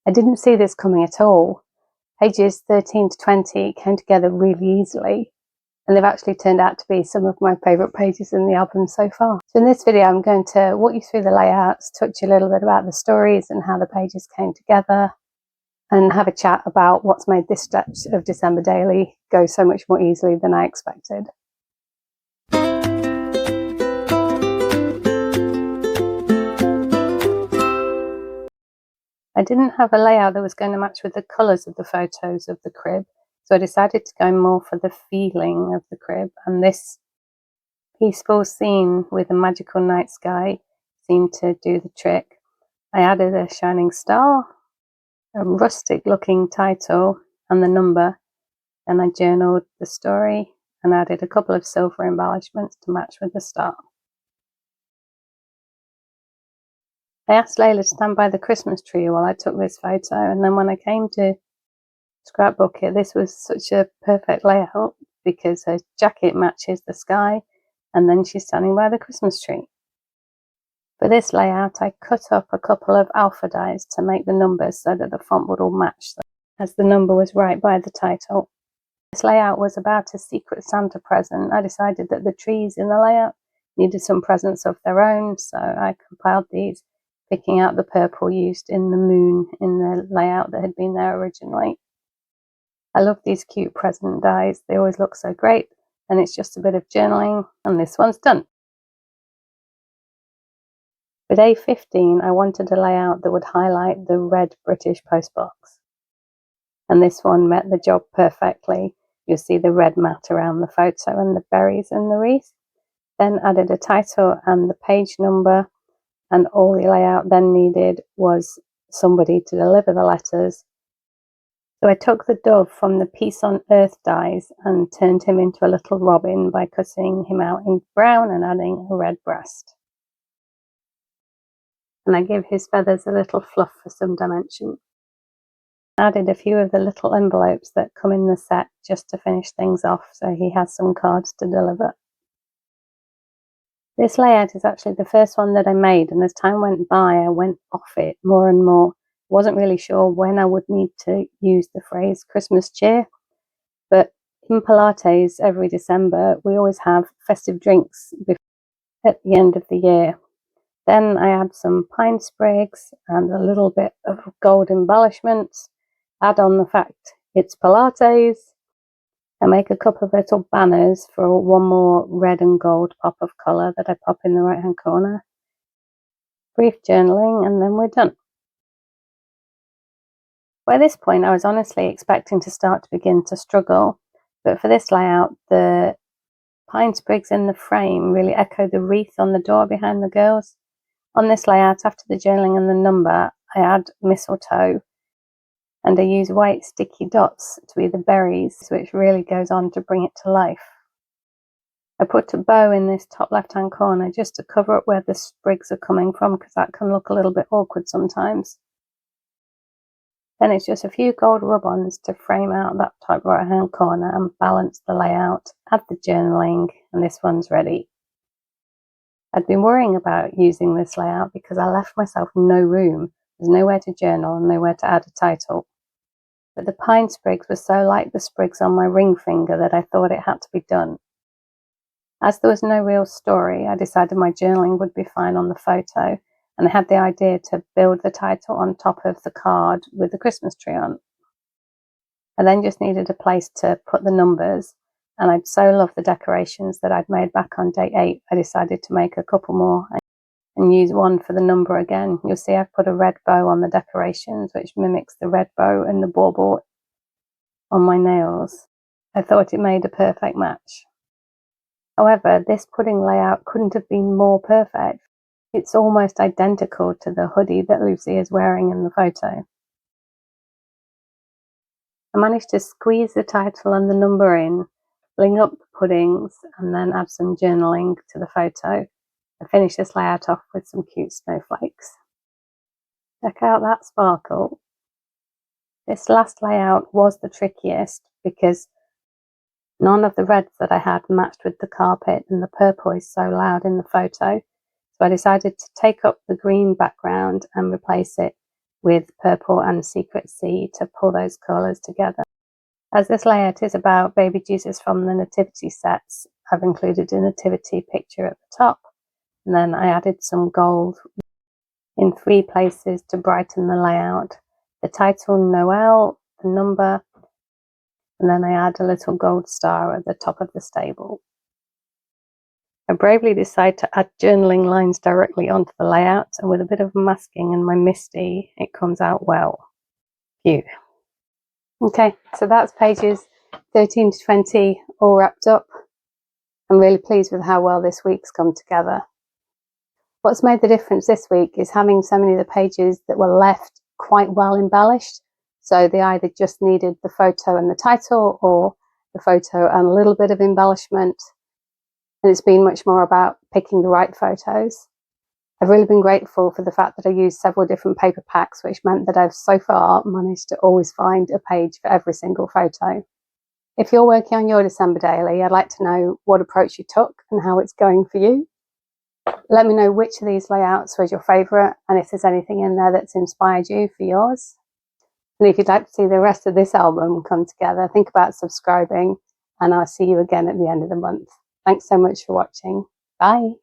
I didn't see this coming at all. Pages 13 to 20 came together really easily, and they've actually turned out to be some of my favourite pages in the album so far. So in this video I'm going to walk you through the layouts, touch a little bit about the stories and how the pages came together, and have a chat about what's made this stretch of December Daily go so much more easily than I expected. I didn't have a layout that was going to match with the colours of the photos of the crib, so I decided to go more for the feeling of the crib, and this peaceful scene with a magical night sky seemed to do the trick. I added a shining star, a rustic looking title and the number, then I journaled the story and added a couple of silver embellishments to match with the star. I asked Layla to stand by the Christmas tree while I took this photo, and then when I came to scrapbook it, this was such a perfect layout because her jacket matches the sky and then she's standing by the Christmas tree. For this layout I cut up a couple of alpha dies to make the numbers so that the font would all match them, as the number was right by the title. This layout was about a secret Santa present. I decided that the trees in the layout needed some presents of their own, so I compiled these, picking out the purple used in the moon in the layout that had been there originally. I love these cute present dies, they always look so great, and it's just a bit of journaling, and this one's done. For day 15 I wanted a layout that would highlight the red British postbox, and this one met the job perfectly. You'll see the red mat around the photo and the berries and the wreath. Then added a title and the page number, and all the layout then needed was somebody to deliver the letters. So I took the dove from the Peace on Earth dies and turned him into a little robin by cutting him out in brown and adding a red breast. And I give his feathers a little fluff for some dimension. I added a few of the little envelopes that come in the set just to finish things off, so he has some cards to deliver. This layout is actually the first one that I made, and as time went by I went off it more and more. Wasn't really sure when I would need to use the phrase Christmas cheer, but in Pilates every December we always have festive drinks at the end of the year. Then I add some pine sprigs and a little bit of gold embellishments, add on the fact it's Pilates, I make a couple of little banners for one more red and gold pop of colour that I pop in the right hand corner. Brief journaling and then we're done. By this point I was honestly expecting to start to begin to struggle, but for this layout the pine sprigs in the frame really echo the wreath on the door behind the girls. On this layout, after the journaling and the number, I add mistletoe, and I use white sticky dots to be the berries, which really goes on to bring it to life. I put a bow in this top left hand corner just to cover up where the sprigs are coming from, because that can look a little bit awkward sometimes. Then it's just a few gold rub-ons to frame out that top right hand corner and balance the layout, add the journaling, and this one's ready. I'd been worrying about using this layout because I left myself no room. There's nowhere to journal and nowhere to add a title. But the pine sprigs were so like the sprigs on my ring finger that I thought it had to be done. As there was no real story, I decided my journaling would be fine on the photo, and I had the idea to build the title on top of the card with the Christmas tree on. I then just needed a place to put the numbers, and I'd so loved the decorations that I'd made back on day 8, I decided to make a couple more and use one for the number again. You'll see I've put a red bow on the decorations, which mimics the red bow and the bauble on my nails. I thought it made a perfect match. However, this pudding layout couldn't have been more perfect. It's almost identical to the hoodie that Lucy is wearing in the photo. I managed to squeeze the title and the number in, bling up the puddings, and then add some journaling to the photo. I finished this layout off with some cute snowflakes. Check out that sparkle. This last layout was the trickiest because none of the reds that I had matched with the carpet, and the purple is so loud in the photo. So I decided to take up the green background and replace it with purple and Secret Sea to pull those colours together. As this layout is about baby Jesus from the nativity sets, I've included a nativity picture at the top, and then I added some gold in 3 places to brighten the layout. The title Noel, the number, and then I add a little gold star at the top of the stable. I bravely decide to add journaling lines directly onto the layout, and with a bit of masking and my MISTI, it comes out well. Phew. Okay, so that's pages 13 to 20 all wrapped up. I'm really pleased with how well this week's come together. What's made the difference this week is having so many of the pages that were left quite well embellished. So they either just needed the photo and the title, or the photo and a little bit of embellishment. And it's been much more about picking the right photos. I've really been grateful for the fact that I used several different paper packs, which meant that I've so far managed to always find a page for every single photo. If you're working on your December daily, I'd like to know what approach you took and how it's going for you. Let me know which of these layouts was your favourite, and if there's anything in there that's inspired you for yours. And if you'd like to see the rest of this album come together, think about subscribing, and I'll see you again at the end of the month. Thanks so much for watching. Bye.